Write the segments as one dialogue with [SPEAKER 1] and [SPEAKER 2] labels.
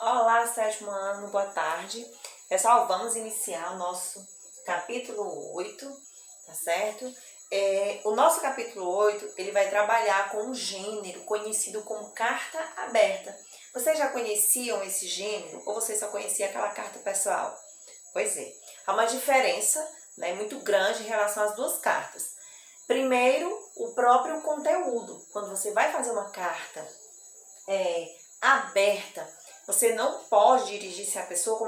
[SPEAKER 1] Olá, sétimo ano, boa tarde. Pessoal, vamos iniciar o nosso capítulo 8, tá certo? O nosso capítulo 8, ele vai trabalhar com um gênero conhecido como carta aberta. Vocês já conheciam esse gênero ou vocês só conheciam aquela carta pessoal? Pois é, há uma diferença, né, muito grande em relação às duas cartas. Primeiro, o próprio conteúdo. Quando você vai fazer uma carta aberta, você não pode dirigir-se à pessoa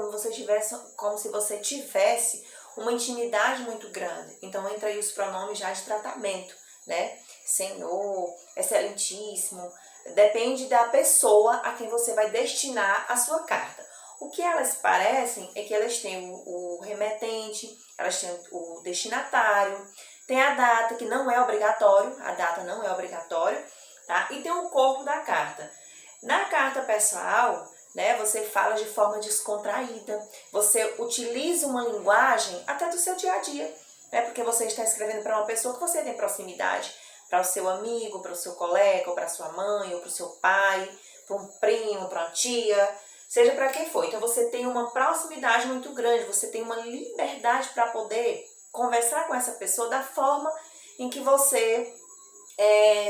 [SPEAKER 1] como se você tivesse uma intimidade muito grande. Então entra aí os pronomes já de tratamento, né? Senhor, excelentíssimo. Depende da pessoa a quem você vai destinar a sua carta. O que elas parecem é que elas têm o remetente, elas têm o destinatário, tem a data, que não é obrigatório, a data não é obrigatória, tá? E tem o corpo da carta. Na carta pessoal, né, você fala de forma descontraída, você utiliza uma linguagem até do seu dia a dia, né, porque você está escrevendo para uma pessoa que você tem proximidade, para o seu amigo, para o seu colega, ou para sua mãe, ou para o seu pai, para um primo, para uma tia, seja para quem for. Então você tem uma proximidade muito grande, você tem uma liberdade para poder conversar com essa pessoa da forma em que você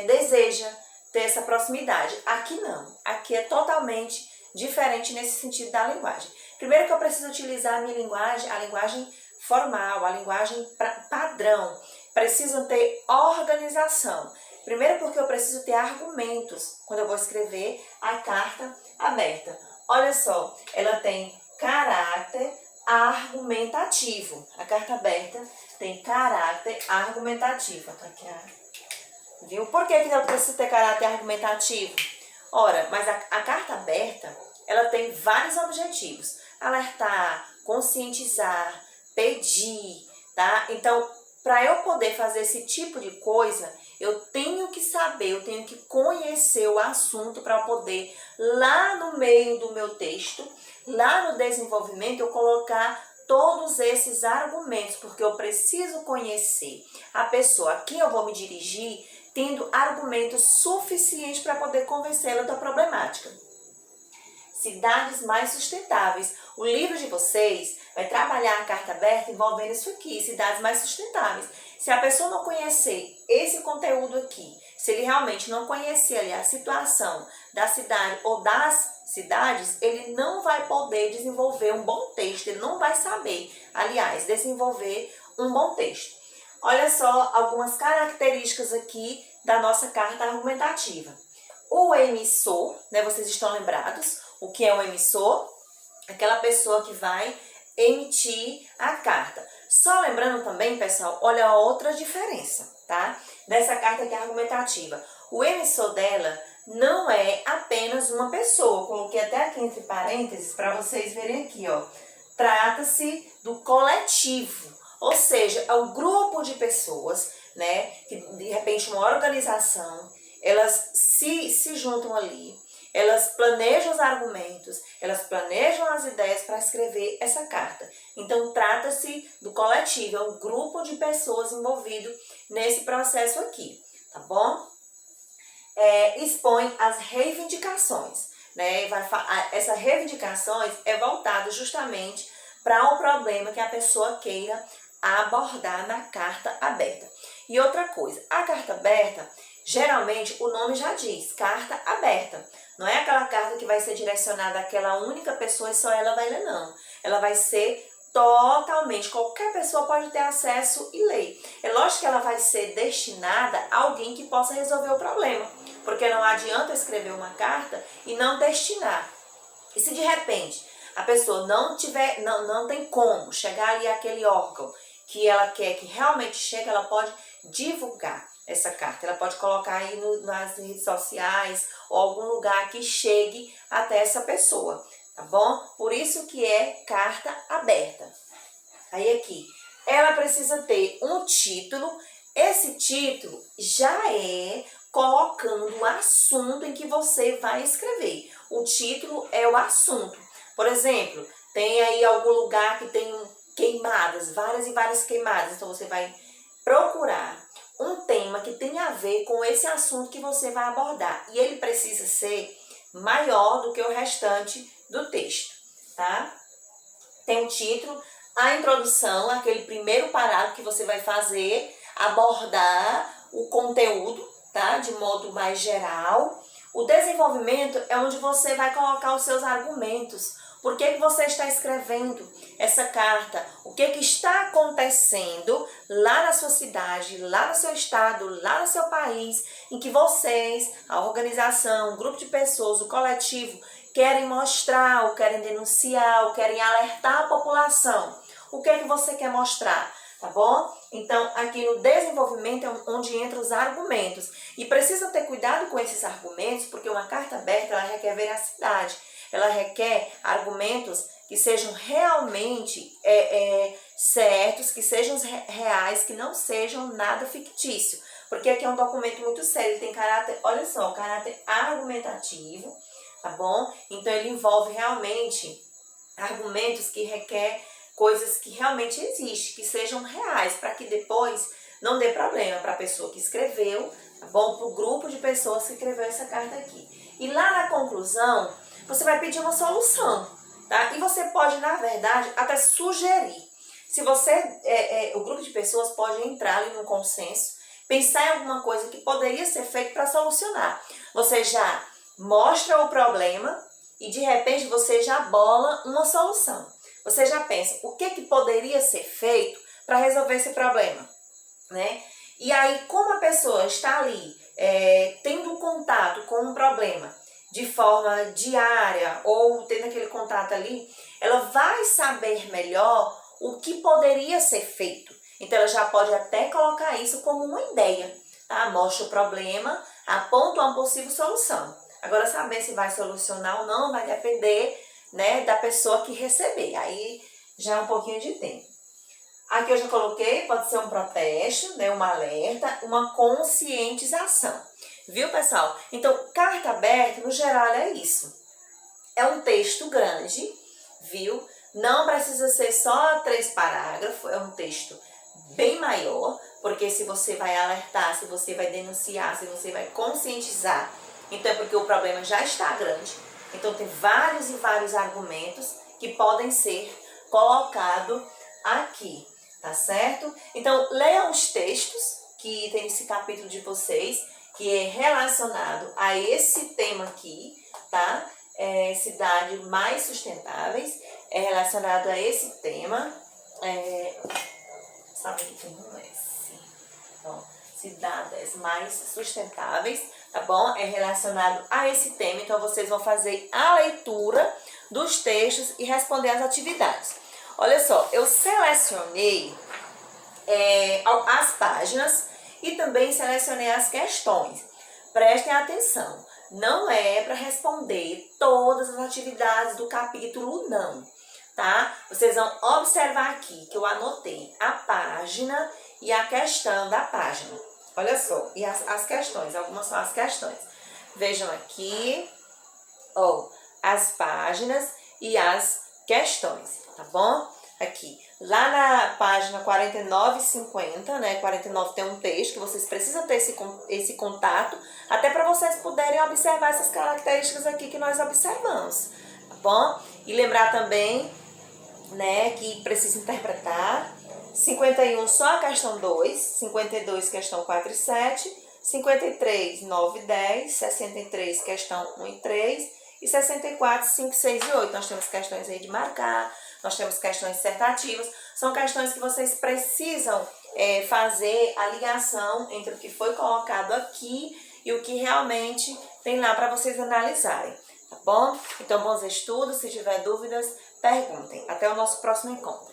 [SPEAKER 1] deseja ter essa proximidade. Aqui não, aqui é totalmente diferente nesse sentido da linguagem. Primeiro que eu preciso utilizar a linguagem formal, a linguagem padrão. Preciso ter organização. Primeiro porque eu preciso ter argumentos quando eu vou escrever a carta aberta. Olha só, ela tem caráter argumentativo. A carta aberta tem caráter argumentativo. Tá aqui viu? Por que eu preciso ter caráter argumentativo? Ora, mas a carta aberta, ela tem vários objetivos. Alertar, conscientizar, pedir, tá? Então, para eu poder fazer esse tipo de coisa, eu tenho que saber, eu tenho que conhecer o assunto para poder, lá no meio do meu texto, lá no desenvolvimento, eu colocar todos esses argumentos, porque eu preciso conhecer a pessoa a quem eu vou me dirigir, tendo argumentos suficientes para poder convencê-la da problemática. Cidades mais sustentáveis. O livro de vocês vai trabalhar a carta aberta envolvendo isso aqui, cidades mais sustentáveis. Se a pessoa não conhecer esse conteúdo aqui, se ele realmente não conhecer ali a situação da cidade ou das cidades, ele não vai poder desenvolver um bom texto, ele não vai saber, aliás, desenvolver um bom texto. Olha só algumas características aqui da nossa carta argumentativa. O emissor, né, vocês estão lembrados? O que é um emissor? Aquela pessoa que vai emitir a carta. Só lembrando também, pessoal, olha outra diferença, tá? Dessa carta aqui argumentativa. O emissor dela não é apenas uma pessoa. Eu coloquei até aqui entre parênteses para vocês verem aqui, ó. Trata-se do coletivo. Ou seja, é um grupo de pessoas, né, que de repente uma organização, elas se juntam ali, elas planejam os argumentos, elas planejam as ideias para escrever essa carta. Então, trata-se do coletivo, é um grupo de pessoas envolvido nesse processo aqui, tá bom? Expõe as reivindicações, né? Essas reivindicações é voltada justamente para o problema que a pessoa queira abordar na carta aberta. E outra coisa, a carta aberta, geralmente o nome já diz, carta aberta. Não é aquela carta que vai ser direcionada àquela única pessoa e só ela vai ler, não. Ela vai ser totalmente, qualquer pessoa pode ter acesso e ler. É lógico que ela vai ser destinada a alguém que possa resolver o problema, porque não adianta escrever uma carta e não destinar. E se de repente a pessoa não tem como chegar ali àquele órgão que ela quer que realmente chegue, ela pode divulgar essa carta. Ela pode colocar aí nas redes sociais ou algum lugar que chegue até essa pessoa, tá bom? Por isso que é carta aberta. Aí aqui, ela precisa ter um título. Esse título já é colocando o assunto em que você vai escrever. O título é o assunto. Por exemplo, tem aí algum lugar que tem queimadas, várias e várias queimadas. Então, você vai procurar um tema que tenha a ver com esse assunto que você vai abordar. E ele precisa ser maior do que o restante do texto, tá? Tem um título, a introdução, aquele primeiro parágrafo que você vai fazer, abordar o conteúdo, tá? De modo mais geral. O desenvolvimento é onde você vai colocar os seus argumentos. Por que você está escrevendo essa carta? O que está acontecendo lá na sua cidade, lá no seu estado, lá no seu país, em que vocês, a organização, o grupo de pessoas, o coletivo, querem mostrar, ou querem denunciar, ou querem alertar a população. O que é que você quer mostrar? Tá bom? Então, aqui no desenvolvimento é onde entram os argumentos. E precisa ter cuidado com esses argumentos, porque uma carta aberta, ela requer veracidade. Ela requer argumentos que sejam realmente certos, que sejam reais, que não sejam nada fictício. Porque aqui é um documento muito sério, ele tem caráter, olha só, caráter argumentativo, tá bom? Então, ele envolve realmente argumentos que requer coisas que realmente existem, que sejam reais, para que depois não dê problema para a pessoa que escreveu, tá bom? Para o grupo de pessoas que escreveu essa carta aqui. E lá na conclusão, você vai pedir uma solução, tá? E você pode, na verdade, até sugerir. Se você, o grupo de pessoas pode entrar ali no consenso, pensar em alguma coisa que poderia ser feito para solucionar. Você já mostra o problema e, de repente, você já bola uma solução. Você já pensa, o que poderia ser feito para resolver esse problema, né? E aí, como a pessoa está ali, tendo contato com um problema de forma diária ou tendo aquele contato ali, ela vai saber melhor o que poderia ser feito. Então, ela já pode até colocar isso como uma ideia, tá? Mostra o problema, aponta uma possível solução. Agora, saber se vai solucionar ou não vai depender, né, da pessoa que receber. Aí já é um pouquinho de tempo. Aqui eu já coloquei, pode ser um protesto, né, um alerta, uma conscientização. Viu, pessoal? Então, carta aberta, no geral, é isso. É um texto grande, viu? Não precisa ser só 3 parágrafos, é um texto bem maior, porque se você vai alertar, se você vai denunciar, se você vai conscientizar, então é porque o problema já está grande. Então, tem vários e vários argumentos que podem ser colocados aqui, tá certo? Então, leiam os textos que tem nesse capítulo de vocês, que é relacionado a esse tema aqui, tá? Cidades mais sustentáveis, é relacionado a esse tema. Sabe que tem um S? Então, cidades mais sustentáveis, tá bom? É relacionado a esse tema, então vocês vão fazer a leitura dos textos e responder as atividades. Olha só, eu selecionei as páginas e também selecionei as questões. Prestem atenção, não é para responder todas as atividades do capítulo, não, tá? Vocês vão observar aqui que eu anotei a página e a questão da página. Olha só, e as questões, algumas são as questões. Vejam aqui, as páginas e as questões, tá bom? Aqui, lá na página 49 e 50, né? 49 tem um texto que vocês precisam ter esse contato, até para vocês poderem observar essas características aqui que nós observamos, tá bom? E lembrar também, né, que precisa interpretar. 51, só a questão 2, 52, questão 4 e 7, 53, 9 e 10, 63, questão 1 e 3, e 64, 5, 6 e 8. Nós temos questões aí de marcar, nós temos questões dissertativas, são questões que vocês precisam fazer a ligação entre o que foi colocado aqui e o que realmente tem lá para vocês analisarem, tá bom? Então, bons estudos, se tiver dúvidas, perguntem. Até o nosso próximo encontro.